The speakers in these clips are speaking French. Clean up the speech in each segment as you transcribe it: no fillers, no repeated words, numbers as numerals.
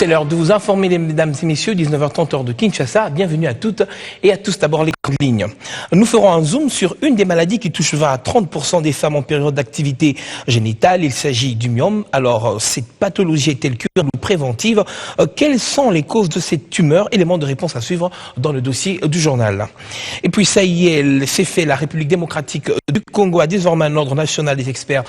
C'est l'heure de vous informer, mesdames et messieurs, 19h30 heure de Kinshasa. Bienvenue à toutes et à tous. D'abord les grandes lignes. Nous ferons un zoom sur une des maladies qui touche 20 à 30% des femmes en période d'activité génitale. Il s'agit du myome. Alors, cette pathologie est-elle curable ou préventive? Quelles sont les causes de cette tumeur? Éléments de réponse à suivre dans le dossier du journal. Et puis, ça y est, c'est fait. La République démocratique du Congo a désormais un ordre national des experts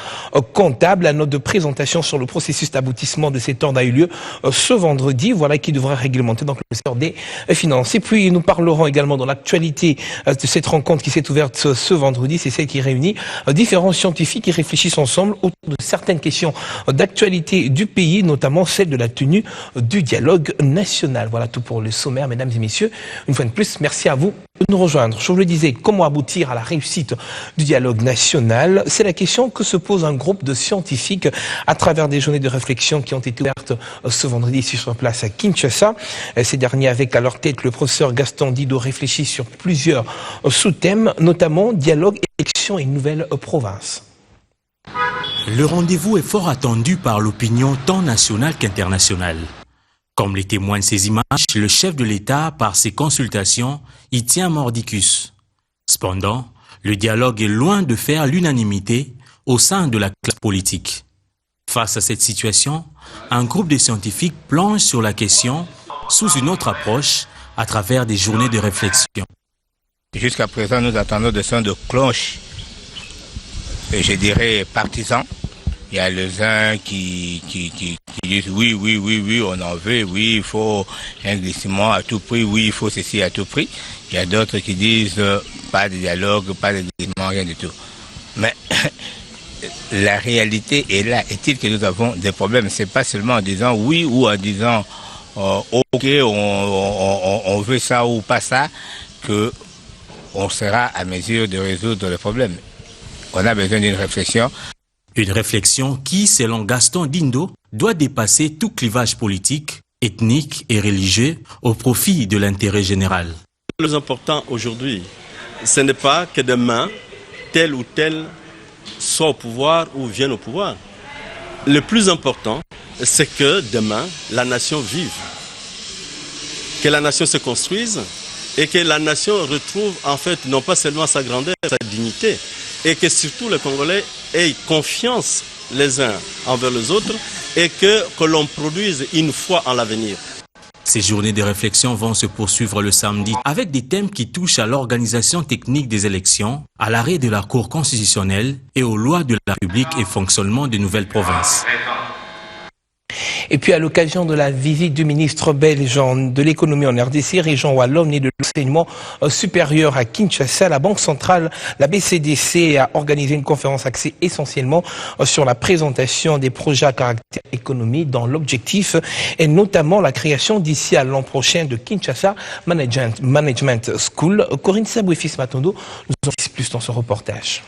comptables. La note de présentation sur le processus d'aboutissement de cet ordre a eu lieu ce vendredi, voilà qui devra réglementer donc le secteur des finances. Et puis nous parlerons également dans l'actualité de cette rencontre qui s'est ouverte ce vendredi. C'est celle qui réunit différents scientifiques qui réfléchissent ensemble autour de certaines questions d'actualité du pays, notamment celle de la tenue du dialogue national. Voilà tout pour le sommaire, mesdames et messieurs. Une fois de plus, merci à vous de nous rejoindre. Je vous le disais, comment aboutir à la réussite du dialogue national? C'est la question que se pose un groupe de scientifiques à travers des journées de réflexion qui ont été ouvertes ce vendredi ici sur place à Kinshasa. Ces derniers avec à leur tête le professeur Gaston Dido réfléchit sur plusieurs sous-thèmes, notamment dialogue, élection et nouvelle province. Le rendez-vous est fort attendu par l'opinion tant nationale qu'internationale. Comme les témoignent ces images, le chef de l'État, par ses consultations, y tient mordicus. Cependant, le dialogue est loin de faire l'unanimité au sein de la classe politique. Face à cette situation, un groupe de scientifiques plonge sur la question sous une autre approche à travers des journées de réflexion. Jusqu'à présent, nous attendons des sons de cloche, et je dirais partisans. Il y a les uns qui disent oui, on en veut, oui, il faut un glissement à tout prix, oui, il faut ceci à tout prix. Il y a d'autres qui disent pas de dialogue, pas de glissement, rien du tout. Mais la réalité est là. Est-il que nous avons des problèmes? C'est pas seulement en disant oui ou en disant ok, on veut ça ou pas ça, que on sera à mesure de résoudre le problème. On a besoin d'une réflexion. Une réflexion qui, selon Gaston Dindo, doit dépasser tout clivage politique, ethnique et religieux au profit de l'intérêt général. Le plus important aujourd'hui, ce n'est pas que demain, tel ou tel soit au pouvoir ou vienne au pouvoir. Le plus important, c'est que demain, la nation vive, que la nation se construise et que la nation retrouve en fait non pas seulement sa grandeur, sa dignité, et que surtout les Congolais aient confiance les uns envers les autres et que l'on produise une foi en l'avenir. Ces journées de réflexion vont se poursuivre le samedi avec des thèmes qui touchent à l'organisation technique des élections, à l'arrêt de la Cour constitutionnelle et aux lois de la République et fonctionnement des nouvelles provinces. Et puis à l'occasion de la visite du ministre belge de l'économie en RDC, région Wallonne et de l'enseignement supérieur à Kinshasa, la Banque centrale, la BCDC, a organisé une conférence axée essentiellement sur la présentation des projets à caractère économique dans l'objectif et notamment la création d'ici à l'an prochain de Kinshasa Management School. Corinne Sabouefis Matondo nous en dit plus dans ce reportage.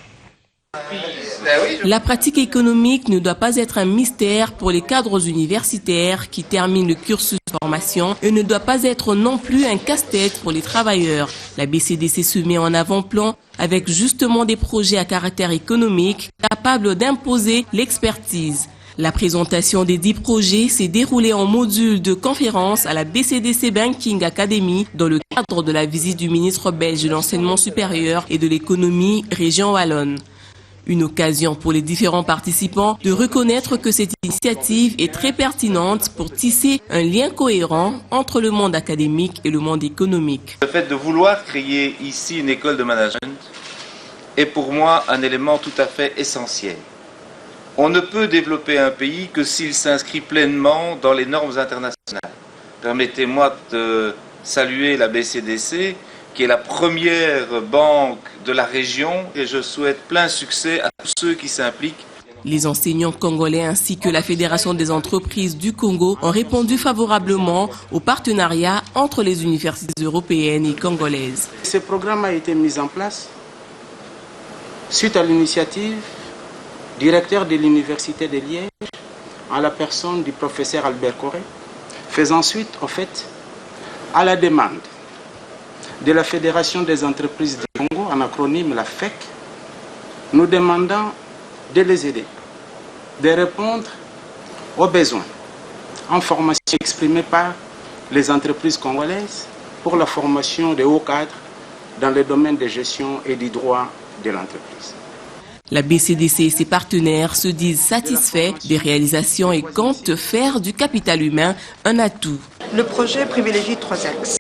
La pratique économique ne doit pas être un mystère pour les cadres universitaires qui terminent le cursus de formation et ne doit pas être non plus un casse-tête pour les travailleurs. La BCDC se met en avant-plan avec justement des projets à caractère économique capables d'imposer l'expertise. La présentation des 10 projets s'est déroulée en module de conférence à la BCDC Banking Academy dans le cadre de la visite du ministre belge de l'enseignement supérieur et de l'économie région Wallonne. Une occasion pour les différents participants de reconnaître que cette initiative est très pertinente pour tisser un lien cohérent entre le monde académique et le monde économique. Le fait de vouloir créer ici une école de management est pour moi un élément tout à fait essentiel. On ne peut développer un pays que s'il s'inscrit pleinement dans les normes internationales. Permettez-moi de saluer la BCDC, qui est la première banque de la région, et je souhaite plein succès à tous ceux qui s'impliquent. Les enseignants congolais ainsi que la Fédération des entreprises du Congo ont répondu favorablement au partenariat entre les universités européennes et congolaises. Ce programme a été mis en place suite à l'initiative du directeur de l'université de Liège, à la personne du professeur Albert Corré, faisant suite au fait à la demande de la Fédération des entreprises du Congo, en acronyme la FEC, nous demandant de les aider, de répondre aux besoins en formation exprimée par les entreprises congolaises pour la formation des hauts cadres dans le domaine de gestion et du droit de l'entreprise. La BCDC et ses partenaires se disent satisfaits des réalisations et comptent faire du capital humain un atout. Le projet privilégie 3 axes.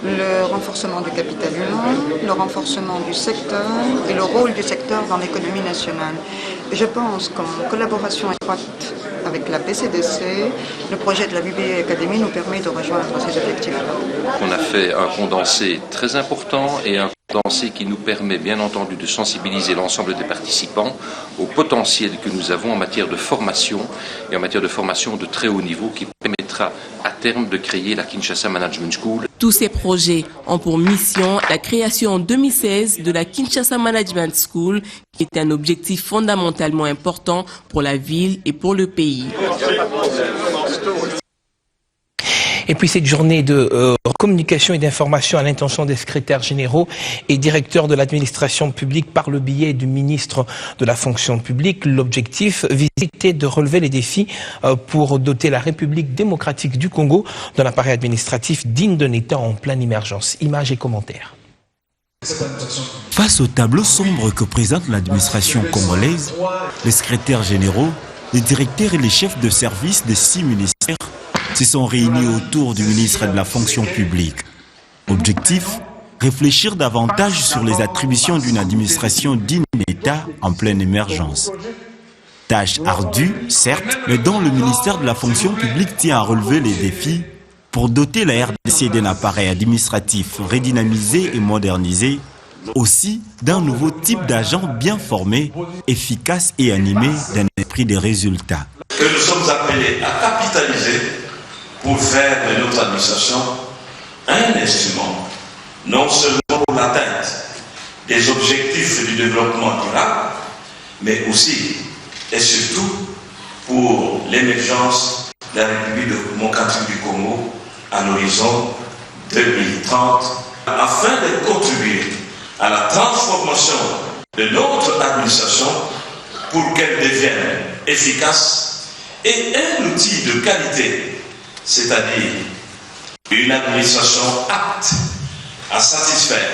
Le renforcement du capital humain, le renforcement du secteur et le rôle du secteur dans l'économie nationale. Et je pense qu'en collaboration étroite avec la BCDC, le projet de la BBA Academy nous permet de rejoindre ces objectifs-là. On a fait un condensé très important et un condensé qui nous permet bien entendu de sensibiliser l'ensemble des participants au potentiel que nous avons en matière de formation et en matière de formation de très haut niveau qui permettra à terme de créer la Kinshasa Management School. Tous ces projets ont pour mission la création en 2016 de la Kinshasa Management School, qui est un objectif fondamentalement important pour la ville et pour le pays. Et puis cette journée de communication et d'information à l'intention des secrétaires généraux et directeurs de l'administration publique par le biais du ministre de la fonction publique, l'objectif était de relever les défis pour doter la République démocratique du Congo d'un appareil administratif digne d'un État en pleine émergence. Images et commentaires. Face au tableau sombre que présente l'administration congolaise, les secrétaires généraux, les directeurs et les chefs de service des 6 ministères se sont réunis autour du ministre de la fonction publique. Objectif, réfléchir davantage sur les attributions d'une administration digne d'État en pleine émergence. Tâche ardue, certes, mais dont le ministère de la fonction publique tient à relever les défis pour doter la RDC d'un appareil administratif redynamisé et modernisé, aussi d'un nouveau type d'agent bien formé, efficace et animé d'un esprit de résultats. Que nous sommes appelés à capitaliser pour faire de notre administration un instrument, non seulement pour l'atteinte des objectifs du développement durable, mais aussi et surtout pour l'émergence de la République démocratique du Congo à l'horizon 2030, afin de contribuer à la transformation de notre administration pour qu'elle devienne efficace et un outil de qualité, c'est-à-dire une administration apte à satisfaire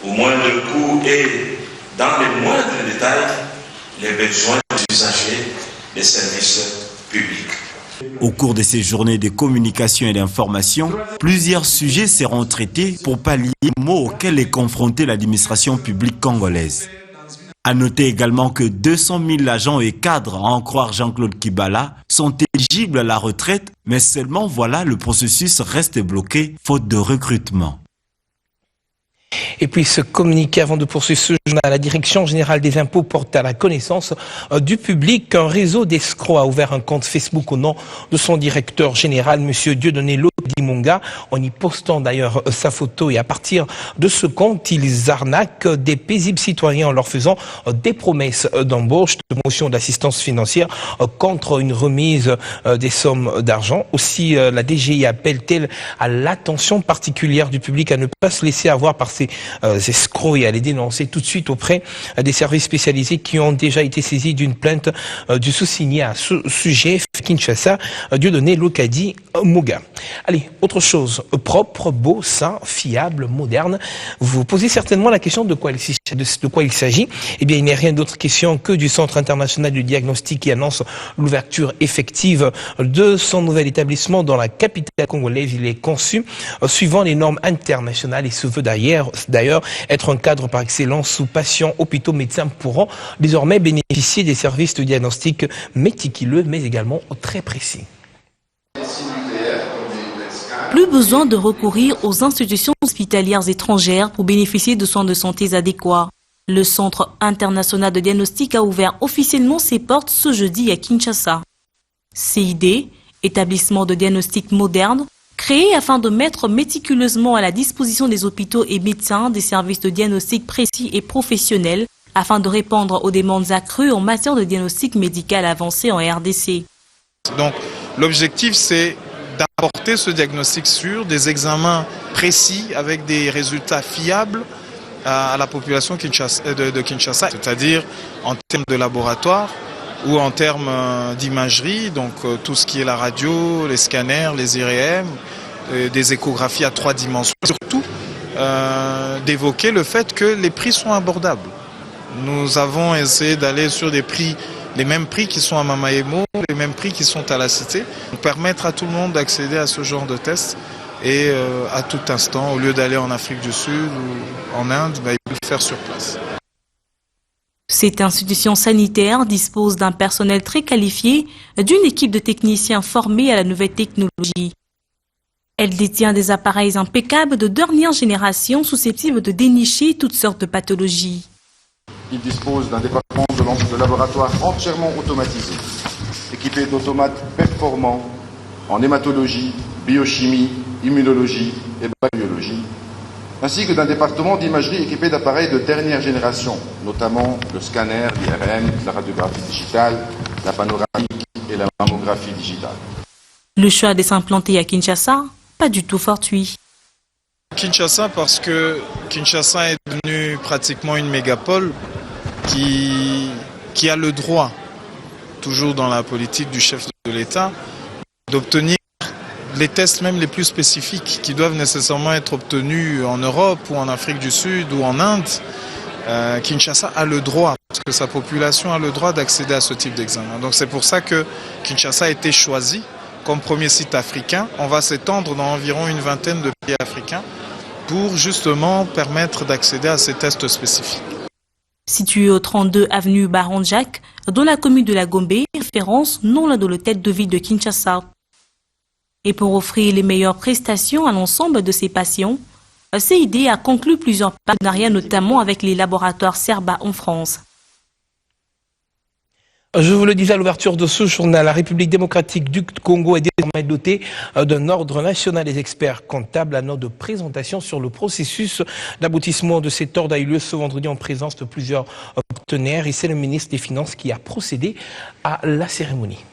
au moindre coût et dans les moindres détails les besoins des usagers des services publics. Au cours de ces journées de communication et d'information, plusieurs sujets seront traités pour pallier les maux auxquels est confrontée l'administration publique congolaise. À noter également que 200 000 agents et cadres, à en croire Jean-Claude Kibala, sont éligibles à la retraite, mais seulement voilà, le processus reste bloqué faute de recrutement. Et puis ce communiqué avant de poursuivre ce journal, la Direction générale des impôts porte à la connaissance du public qu'un réseau d'escrocs a ouvert un compte Facebook au nom de son directeur général, M. Dieudonné Lodimonga, en y postant d'ailleurs sa photo. Et à partir de ce compte, ils arnaquent des paisibles citoyens en leur faisant des promesses d'embauche, de motion d'assistance financière contre une remise des sommes d'argent. Aussi, la DGI appelle-t-elle à l'attention particulière du public à ne pas se laisser avoir par ces escrocs et à les dénoncer tout de suite auprès des services spécialisés qui ont déjà été saisis d'une plainte du sous-signé à ce sujet, Kinshasa, Dieudonné Lokadi Moga. Allez, autre chose, propre, beau, sain, fiable, moderne. Vous vous posez certainement la question de quoi il s'agit. Eh bien, il n'est rien d'autre question que du Centre international du diagnostic qui annonce l'ouverture effective de son nouvel établissement dans la capitale congolaise. Il est conçu suivant les normes internationales et se veut d'ailleurs être un cadre par excellence où patients, hôpitaux, médecins pourront désormais bénéficier des services de diagnostic méticuleux mais également très précis. Plus besoin de recourir aux institutions hospitalières étrangères pour bénéficier de soins de santé adéquats. Le Centre international de diagnostic a ouvert officiellement ses portes ce jeudi à Kinshasa. CID, établissement de diagnostic moderne, créé afin de mettre méticuleusement à la disposition des hôpitaux et médecins des services de diagnostic précis et professionnels afin de répondre aux demandes accrues en matière de diagnostic médical avancé en RDC. Donc, l'objectif, c'est d'apporter ce diagnostic sûr, des examens précis avec des résultats fiables à la population de Kinshasa, c'est-à-dire en termes de laboratoire, ou en termes d'imagerie, donc tout ce qui est la radio, les scanners, les IRM, des échographies à 3 dimensions. Surtout, d'évoquer le fait que les prix sont abordables. Nous avons essayé d'aller sur des prix, les mêmes prix qui sont à Mamaemo, les mêmes prix qui sont à la Cité, pour permettre à tout le monde d'accéder à ce genre de tests et à tout instant, au lieu d'aller en Afrique du Sud ou en Inde, il peut le faire sur place. Cette institution sanitaire dispose d'un personnel très qualifié, d'une équipe de techniciens formés à la nouvelle technologie. Elle détient des appareils impeccables de dernière génération susceptibles de dénicher toutes sortes de pathologies. Il dispose d'un département de laboratoire entièrement automatisé, équipé d'automates performants en hématologie, biochimie, immunologie et bactériologie, ainsi que d'un département d'imagerie équipé d'appareils de dernière génération, notamment le scanner, l'IRM, la radiographie digitale, la panoramique et la mammographie digitale. Le choix de s'implanter à Kinshasa, pas du tout fortuit. Kinshasa parce que Kinshasa est devenue pratiquement une mégapole qui a le droit, toujours dans la politique du chef de l'État, d'obtenir les tests même les plus spécifiques qui doivent nécessairement être obtenus en Europe ou en Afrique du Sud ou en Inde. Kinshasa a le droit, parce que sa population a le droit d'accéder à ce type d'examen. Donc c'est pour ça que Kinshasa a été choisi comme premier site africain. On va s'étendre dans environ une vingtaine de pays africains pour justement permettre d'accéder à ces tests spécifiques. Situé au 32 avenue Baron Jacques, dans la commune de la Gombe, référence non loin de l'hôtel de ville de Kinshasa. Et pour offrir les meilleures prestations à l'ensemble de ses patients, CID a conclu plusieurs partenariats, notamment avec les laboratoires Cerba en France. Je vous le disais à l'ouverture de ce journal, la République démocratique du Congo est désormais dotée d'un ordre national des experts comptables. La note de présentation sur le processus d'aboutissement de cet ordre a eu lieu ce vendredi en présence de plusieurs partenaires et c'est le ministre des Finances qui a procédé à la cérémonie.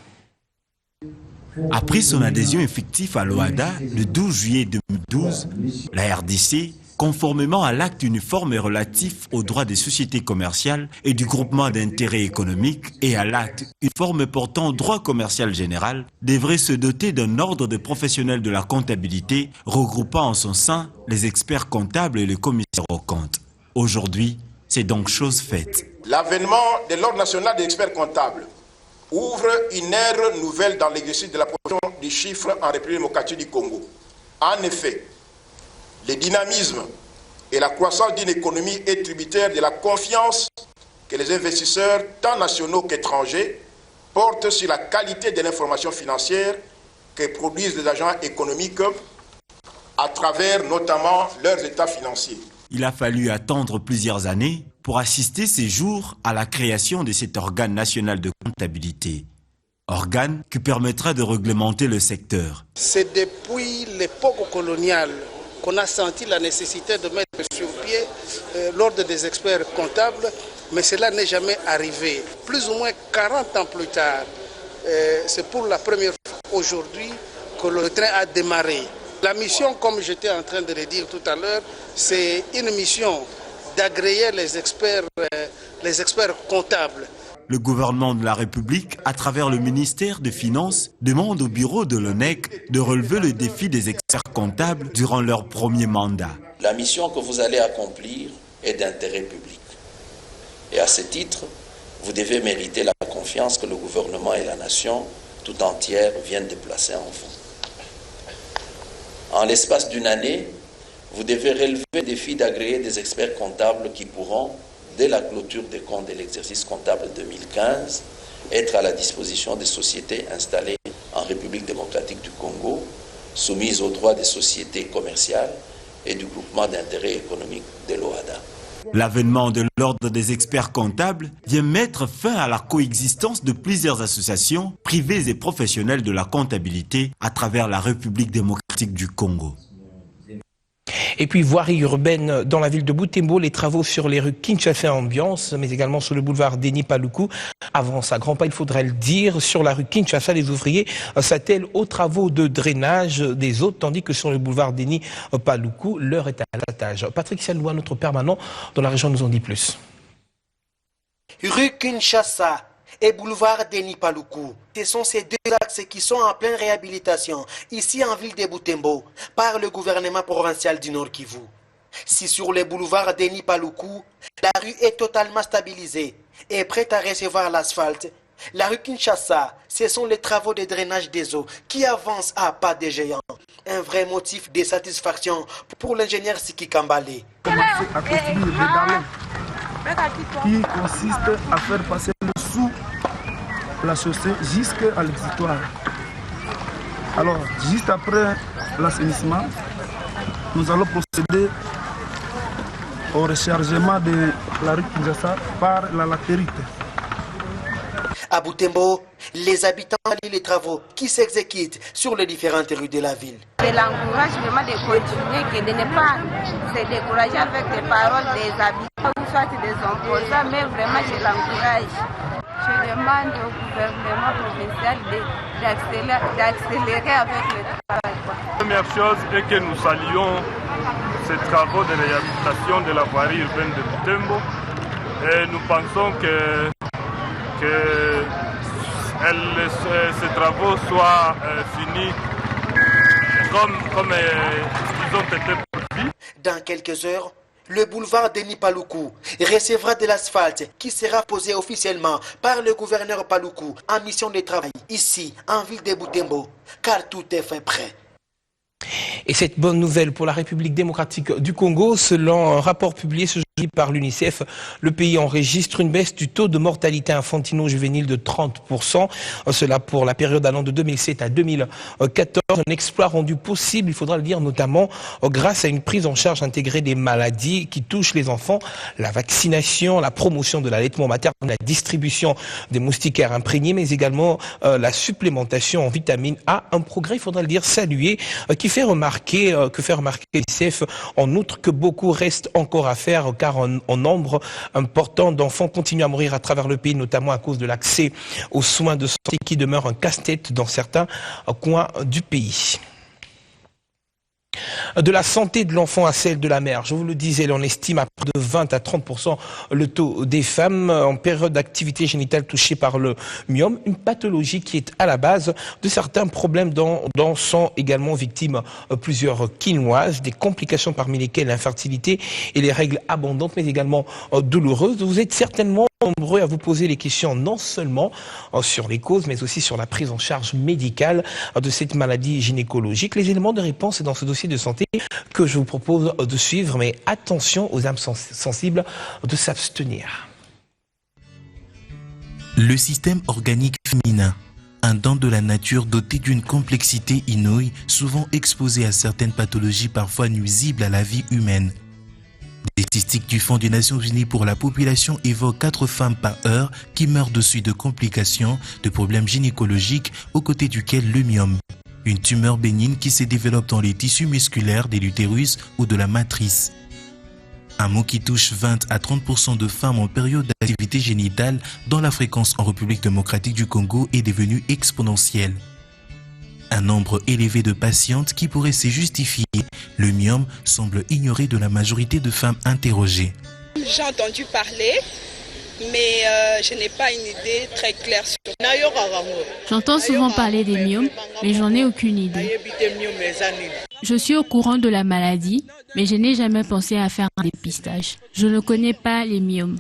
Après son adhésion effective à l'OHADA le 12 juillet 2012, la RDC, conformément à l'acte uniforme relatif aux droits des sociétés commerciales et du groupement d'intérêt économique et à l'acte uniforme portant au droit commercial général, devrait se doter d'un ordre de professionnels de la comptabilité regroupant en son sein les experts comptables et les commissaires aux comptes. Aujourd'hui, c'est donc chose faite. L'avènement de l'ordre national des experts comptables ouvre une ère nouvelle dans l'exercice de la profession du chiffre en République démocratique du Congo. En effet, le dynamisme et la croissance d'une économie est tributaire de la confiance que les investisseurs, tant nationaux qu'étrangers, portent sur la qualité de l'information financière que produisent les agents économiques à travers notamment leurs états financiers. Il a fallu attendre plusieurs années pour assister ces jours à la création de cet organe national de comptabilité. Organe qui permettra de réglementer le secteur. C'est depuis l'époque coloniale qu'on a senti la nécessité de mettre sur pied l'ordre des experts comptables, mais cela n'est jamais arrivé. Plus ou moins 40 ans plus tard, c'est pour la première fois aujourd'hui que le train a démarré. La mission, comme j'étais en train de le dire tout à l'heure, c'est une mission d'agréer les experts comptables. Le gouvernement de la République, à travers le ministère des Finances, demande au bureau de l'ONEC de relever le défi des experts comptables durant leur premier mandat. La mission que vous allez accomplir est d'intérêt public. Et à ce titre, vous devez mériter la confiance que le gouvernement et la nation tout entière viennent de placer en vous. En l'espace d'une année, vous devez relever le défi d'agréer des experts comptables qui pourront, dès la clôture des comptes de l'exercice comptable 2015, être à la disposition des sociétés installées en République démocratique du Congo, soumises aux droits des sociétés commerciales et du groupement d'intérêt économique de l'OHADA. L'avènement de l'ordre des experts comptables vient mettre fin à la coexistence de plusieurs associations privées et professionnelles de la comptabilité à travers la République démocratique du Congo. Et puis voirie urbaine dans la ville de Butembo, les travaux sur les rues Kinshasa Ambiance, mais également sur le boulevard Denis Paluku avancent à grands pas, il faudrait le dire. Sur la rue Kinshasa, les ouvriers s'attellent aux travaux de drainage des eaux, tandis que sur le boulevard Denis Paluku, l'heure est à la tâche. Patrick Sialoua, notre permanent dans la région, nous en dit plus. Rue Kinshasa, et boulevard Denis Paloukou. Ce sont ces deux axes qui sont en pleine réhabilitation, ici en ville de Butembo, par le gouvernement provincial du Nord Kivu. Si sur le boulevard Denis Paloukou, la rue est totalement stabilisée et prête à recevoir l'asphalte, la rue Kinshasa, ce sont les travaux de drainage des eaux qui avancent à pas de géant. Un vrai motif de satisfaction pour l'ingénieur Siki Kambale. À construire le galon qui consiste à faire passer le sous la chaussée jusqu'à l'exutoire. Alors, juste après l'assainissement, nous allons procéder au rechargement de la rue Kinshasa par la latérite. À Butembo, les habitants saluent les travaux qui s'exécutent sur les différentes rues de la ville. Je l'encourage vraiment de continuer, de ne pas se décourager avec les paroles des habitants ou soit des opposants, mais vraiment je l'encourage. Je demande au gouvernement provincial d'accélérer avec le travail. La première chose est que nous saluons ces travaux de réhabilitation de la voirie urbaine de Butembo et nous pensons que ces travaux soient finis comme ils ont été prévus. Dans quelques heures, le boulevard Denis Paloukou recevra de l'asphalte qui sera posé officiellement par le gouverneur Paloukou en mission de travail ici, en ville de Butembo, car tout est fait prêt. Et cette bonne nouvelle pour la République démocratique du Congo, selon un rapport publié ce jeudi par l'UNICEF, le pays enregistre une baisse du taux de mortalité infantino-juvénile de 30%. Cela pour la période allant de 2007 à 2014. Un exploit rendu possible, il faudra le dire, notamment grâce à une prise en charge intégrée des maladies qui touchent les enfants, la vaccination, la promotion de l'allaitement maternel, la distribution des moustiquaires imprégnés, mais également la supplémentation en vitamine A. Un progrès, il faudra le dire, salué, qui fait remarquer l'UNICEF en outre que beaucoup reste encore à faire car un nombre important d'enfants continuent à mourir à travers le pays, notamment à cause de l'accès aux soins de santé qui demeure un casse-tête dans certains coins du pays. De la santé de l'enfant à celle de la mère. Je vous le disais, l'on estime à près de 20 à 30% le taux des femmes en période d'activité génitale touchées par le myome, une pathologie qui est à la base de certains problèmes dont sont également victimes plusieurs Quinoises, des complications parmi lesquelles l'infertilité et les règles abondantes, mais également douloureuses. Vous êtes certainement nombreux à vous poser les questions non seulement sur les causes, mais aussi sur la prise en charge médicale de cette maladie gynécologique. Les éléments de réponse dans ce dossier de santé que je vous propose de suivre, mais attention aux âmes sensibles de s'abstenir. Le système organique féminin, un don de la nature doté d'une complexité inouïe, souvent exposé à certaines pathologies parfois nuisibles à la vie humaine. Les statistiques du Fonds des Nations Unies pour la population évoquent 4 femmes par heure qui meurent de suite de complications, de problèmes gynécologiques, aux côtés duquel le myome, une tumeur bénigne qui se développe dans les tissus musculaires de l'utérus ou de la matrice. Un mot qui touche 20 à 30% de femmes en période d'activité génitale dont la fréquence en République démocratique du Congo est devenue exponentielle. Un nombre élevé de patientes qui pourraient se justifier, le myome semble ignoré de la majorité de femmes interrogées. J'ai entendu parler, mais je n'ai pas une idée très claire sur. J'entends souvent parler des myomes, mais j'en ai aucune idée. Je suis au courant de la maladie, mais je n'ai jamais pensé à faire un dépistage. Je ne connais pas les myomes.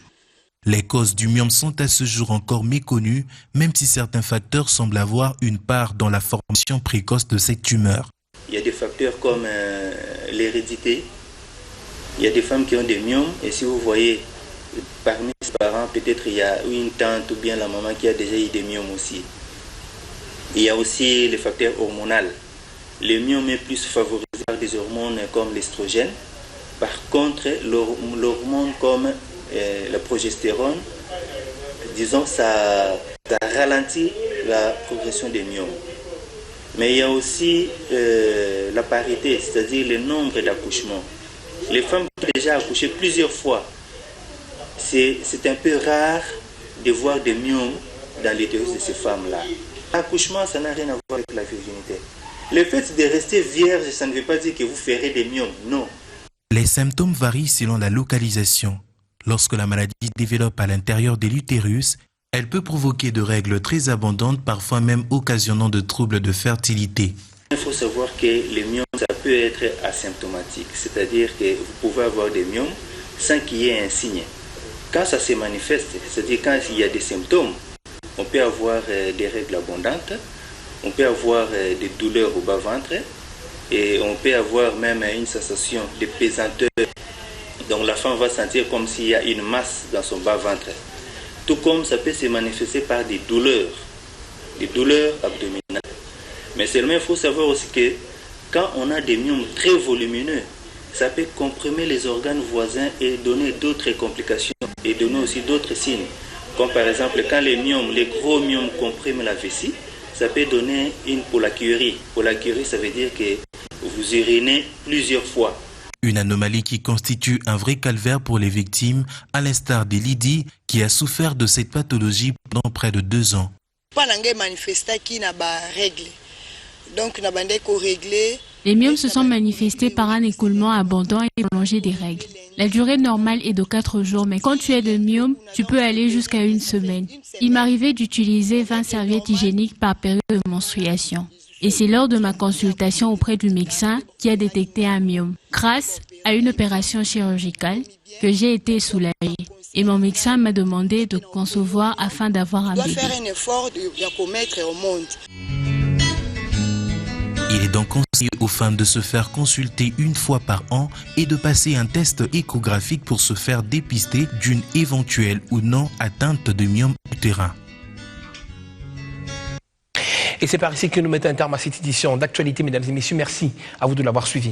Les causes du myome sont à ce jour encore méconnues, même si certains facteurs semblent avoir une part dans la formation précoce de cette tumeur. Il y a des facteurs comme l'hérédité. Il y a des femmes qui ont des myomes, et si vous voyez, parmi les parents, peut-être il y a une tante ou bien la maman qui a déjà eu des myomes aussi. Il y a aussi le facteur hormonal. Le myome est plus favorisé par des hormones comme l'estrogène. Par contre, l'hormone comme la progestérone, disons, ça ralentit la progression des myomes. Mais il y a aussi la parité, c'est-à-dire le nombre d'accouchements. Les femmes qui ont déjà accouché plusieurs fois, c'est un peu rare de voir des myomes dans l'utérus de ces femmes-là. L'accouchement, ça n'a rien à voir avec la virginité. Le fait de rester vierge, ça ne veut pas dire que vous ferez des myomes, non. Les symptômes varient selon la localisation. Lorsque la maladie se développe à l'intérieur de l'utérus, Elle peut provoquer de règles très abondantes, parfois même occasionnant de troubles de fertilité. Il faut savoir que les myomes, ça peut être asymptomatique, c'est-à-dire que vous pouvez avoir des myomes sans qu'il y ait un signe. Quand ça se manifeste, c'est-à-dire quand il y a des symptômes, on peut avoir des règles abondantes, on peut avoir des douleurs au bas-ventre et on peut avoir même une sensation de pesanteur. Donc la femme va sentir comme s'il y a une masse dans son bas-ventre. Tout comme ça peut se manifester par des douleurs abdominales. Mais seulement il faut savoir aussi que quand on a des myomes très volumineux, ça peut comprimer les organes voisins et donner d'autres complications et donner aussi d'autres signes. Comme par exemple quand les gros myomes compriment la vessie, ça peut donner une pollakiurie. Pollakiurie, ça veut dire que vous urinez plusieurs fois. Une anomalie qui constitue un vrai calvaire pour les victimes, à l'instar de Lydie, qui a souffert de cette pathologie pendant près de 2 ans. Les myomes se sont manifestés par un écoulement abondant et prolongé des règles. La durée normale est de 4 jours, mais quand tu as des myomes, tu peux aller jusqu'à 1 semaine. Il m'arrivait d'utiliser 20 serviettes hygiéniques par période de menstruation. Et c'est lors de ma consultation auprès du médecin qui a détecté un myome. Grâce à une opération chirurgicale, que j'ai été soulagée. Et mon médecin m'a demandé de concevoir afin d'avoir un bébé. Faire un effort de commettre au monde. Il est donc conseillé aux femmes de se faire consulter 1 fois par an et de passer un test échographique pour se faire dépister d'une éventuelle ou non atteinte de myome utérin. Et c'est par ici que nous mettons un terme à cette édition d'actualité, mesdames et messieurs. Merci à vous de l'avoir suivi.